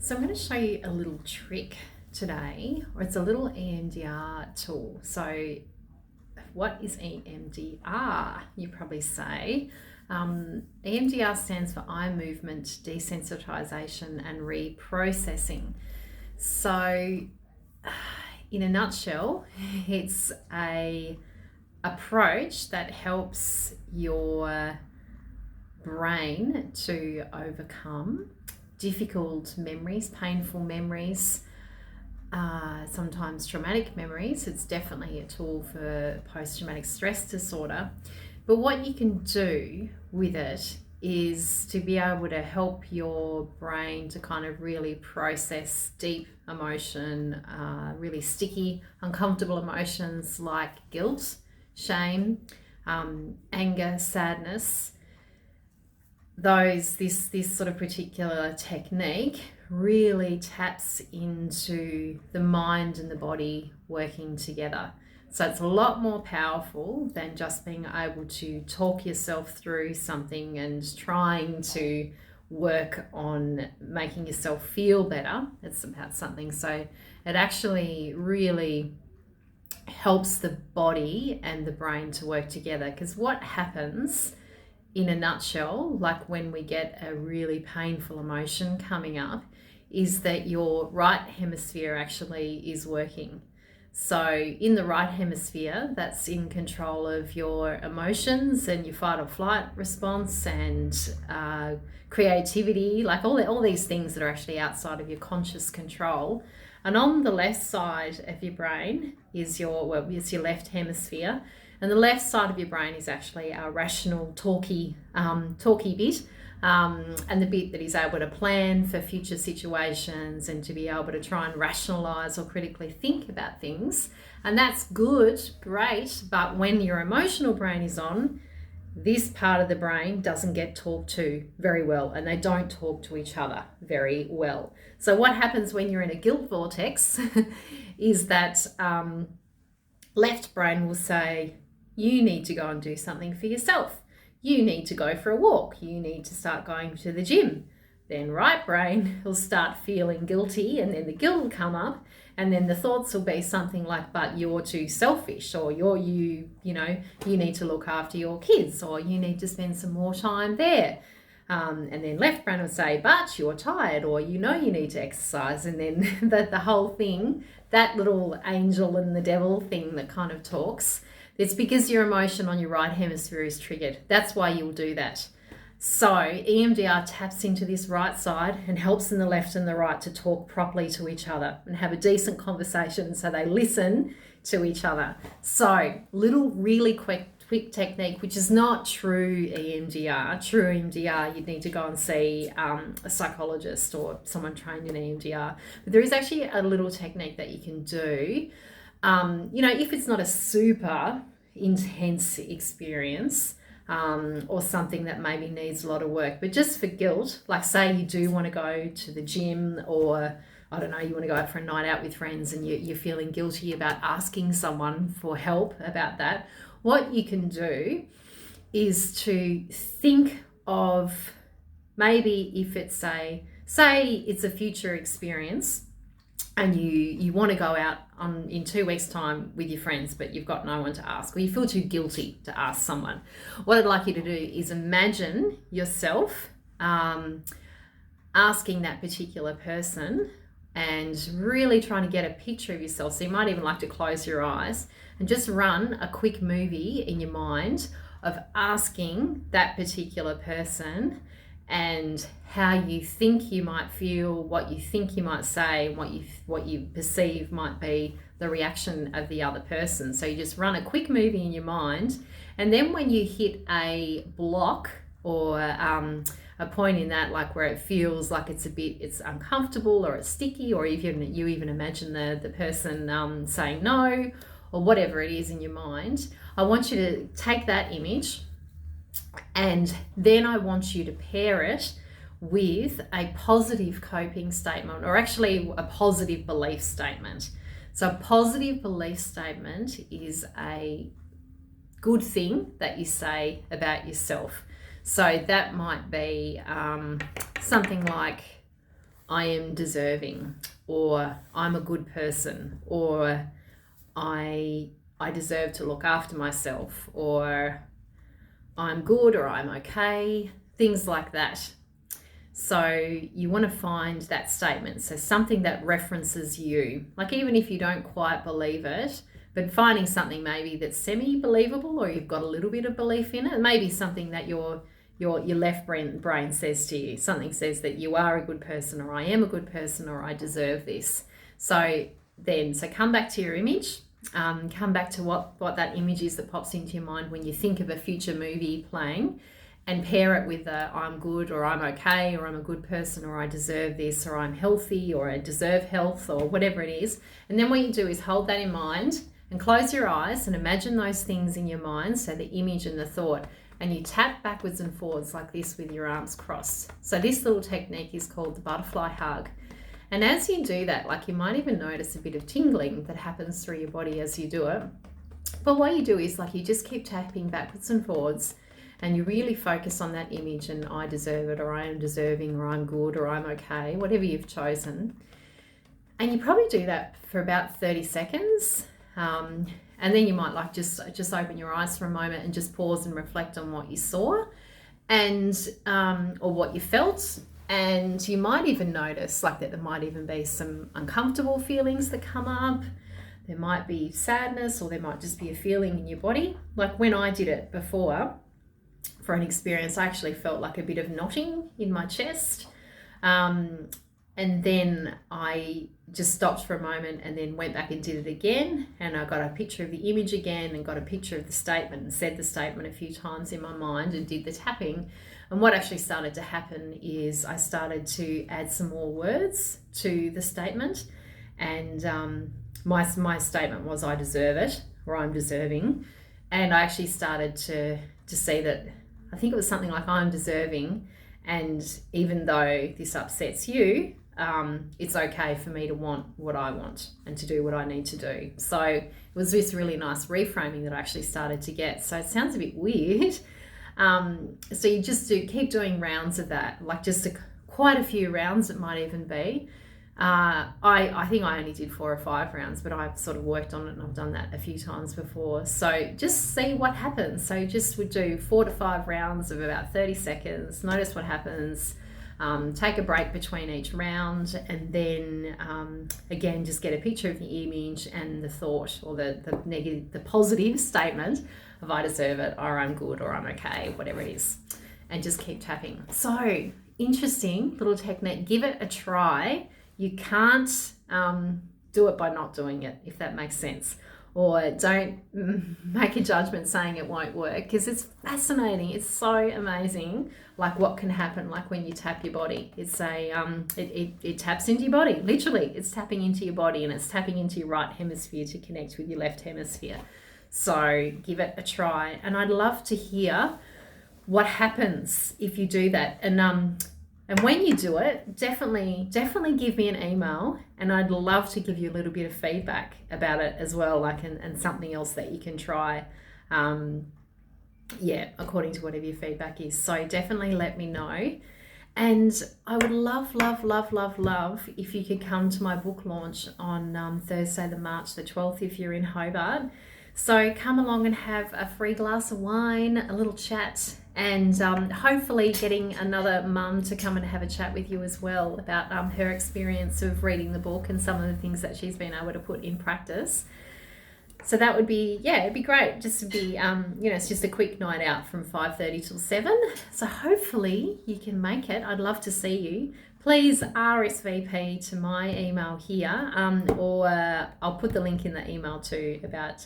So I'm going to show you a little trick today, or it's a little EMDR tool. So what is EMDR? You probably say. EMDR stands for eye movement desensitization and reprocessing. So in a nutshell, it's a approach that helps your brain to overcome difficult memories, painful memories, sometimes traumatic memories. It's definitely a tool for post-traumatic stress disorder. But what you can do with it is to be able to help your brain to kind of really process deep emotion, really sticky, uncomfortable emotions like guilt, shame, anger, sadness. This sort of particular technique really taps into the mind and the body working together. So it's a lot more powerful than just being able to talk yourself through something and trying to work on making yourself feel better. It's about something. So it actually really helps the body and the brain to work together, because what happens in a nutshell, like when we get a really painful emotion coming up, is that your right hemisphere actually is working. So in the right hemisphere, that's in control of your emotions and your fight or flight response and creativity, like all these things that are actually outside of your conscious control. And on the left side of your brain is your left hemisphere. And the left side of your brain is actually our rational, talky bit, and the bit that is able to plan for future situations and to be able to try and rationalize or critically think about things. And that's good, great, but when your emotional brain is on, this part of the brain doesn't get talked to very well, and they don't talk to each other very well. So what happens when you're in a guilt vortex is that left brain will say, you need to go and do something for yourself. You need to go for a walk. You need to start going to the gym. Then right brain will start feeling guilty, and then the guilt will come up, and then the thoughts will be something like, but you're too selfish, or you need to look after your kids, or you need to spend some more time there. And then left brain will say, but you're tired, or you need to exercise. And then the whole thing, that little angel and the devil thing that kind of talks, it's because your emotion on your right hemisphere is triggered. That's why you'll do that. So EMDR taps into this right side and helps in the left and the right to talk properly to each other and have a decent conversation so they listen to each other. So little really quick technique, which is not true EMDR. True EMDR, you'd need to go and see a psychologist or someone trained in EMDR. But there is actually a little technique that you can do. If it's not a super intense experience or something that maybe needs a lot of work, but just for guilt, like say you do want to go to the gym, or I don't know, you want to go out for a night out with friends and you're feeling guilty about asking someone for help about that, what you can do is to think of, maybe if it's say it's a future experience, and you want to go out in 2 weeks' time with your friends, but you've got no one to ask, or you feel too guilty to ask someone. What I'd like you to do is imagine yourself asking that particular person and really trying to get a picture of yourself. So you might even like to close your eyes and just run a quick movie in your mind of asking that particular person and how you think you might feel, what you think you might say, what you perceive might be the reaction of the other person. So you just run a quick movie in your mind, and then when you hit a block or a point in that, like where it feels like it's uncomfortable or it's sticky, or you even imagine the person saying no, or whatever it is in your mind, I want you to take that image, and then I want you to pair it with a positive coping statement, or actually a positive belief statement. So a positive belief statement is a good thing that you say about yourself. So that might be something like, I am deserving, or I'm a good person, or I deserve to look after myself, or I'm good, or I'm okay, things like that. So you want to find that statement, so something that references you, like even if you don't quite believe it, but finding something maybe that's semi-believable, or you've got a little bit of belief in it. Maybe something that your left brain says to you. Something says that you are a good person, or I am a good person, or I deserve this. So come back to your image. Come back to what that image is that pops into your mind when you think of a future movie playing, and pair it with I'm good, or I'm okay, or I'm a good person, or I deserve this, or I'm healthy, or I deserve health, or whatever it is. And then what you do is hold that in mind and close your eyes and imagine those things in your mind, so the image and the thought, and you tap backwards and forwards like this with your arms crossed. So this little technique is called the butterfly hug. And as you do that, like you might even notice a bit of tingling that happens through your body as you do it. But what you do is like you just keep tapping backwards and forwards, and you really focus on that image, and I deserve it, or I am deserving, or I'm good, or I'm okay, whatever you've chosen. And you probably do that for about 30 seconds. And then you might like just open your eyes for a moment and just pause and reflect on what you saw, and or what you felt. And you might even notice like that there might even be some uncomfortable feelings that come up. There might be sadness, or there might just be a feeling in your body. Like when I did it before for an experience, I actually felt like a bit of knotting in my chest. And then I just stopped for a moment and then went back and did it again. And I got a picture of the image again and got a picture of the statement and said the statement a few times in my mind and did the tapping. And what actually started to happen is I started to add some more words to the statement. And my statement was I deserve it, or I'm deserving. And I actually started to see that, I think it was something like I'm deserving. And even though this upsets you, it's okay for me to want what I want and to do what I need to do. So it was this really nice reframing that I actually started to get. So it sounds a bit weird. So you just keep doing rounds of that, like just quite a few rounds it might even be. I think I only did 4 or 5 rounds, but I've sort of worked on it and I've done that a few times before. So just see what happens. So just would do 4 to 5 rounds of about 30 seconds. Notice what happens. Take a break between each round, and then again just get a picture of the image and the thought, or the negative, the positive statement of I deserve it, or I'm good, or I'm okay, whatever it is, and just keep tapping. So interesting little technique. Give it a try. You can't do it by not doing it, if that makes sense. Or don't make a judgment saying it won't work, because it's fascinating. It's so amazing, like what can happen, like when you tap your body. It's it taps into your body, literally. It's tapping into your body, and it's tapping into your right hemisphere to connect with your left hemisphere. So give it a try, and I'd love to hear what happens if you do that. And when you do it, definitely give me an email, and I'd love to give you a little bit of feedback about it as well, like and something else that you can try. According to whatever your feedback is. So definitely let me know. And I would love if you could come to my book launch on Thursday, March the 12th, if you're in Hobart. So come along and have a free glass of wine, a little chat, and hopefully getting another mum to come and have a chat with you as well about her experience of reading the book and some of the things that she's been able to put in practice. So that would be, it'd be great just to be, it's just a quick night out from 5:30 till 7. So hopefully you can make it. I'd love to see you. Please RSVP to my email here, or I'll put the link in the email too about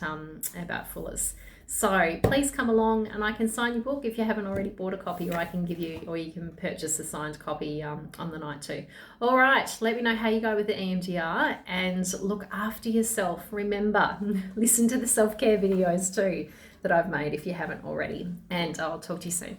Fuller's. So please come along, and I can sign your book if you haven't already bought a copy, or I can give you, or you can purchase a signed copy on the night too. All right, let me know how you go with the EMDR, and look after yourself. Remember, listen to the self-care videos too that I've made if you haven't already, and I'll talk to you soon.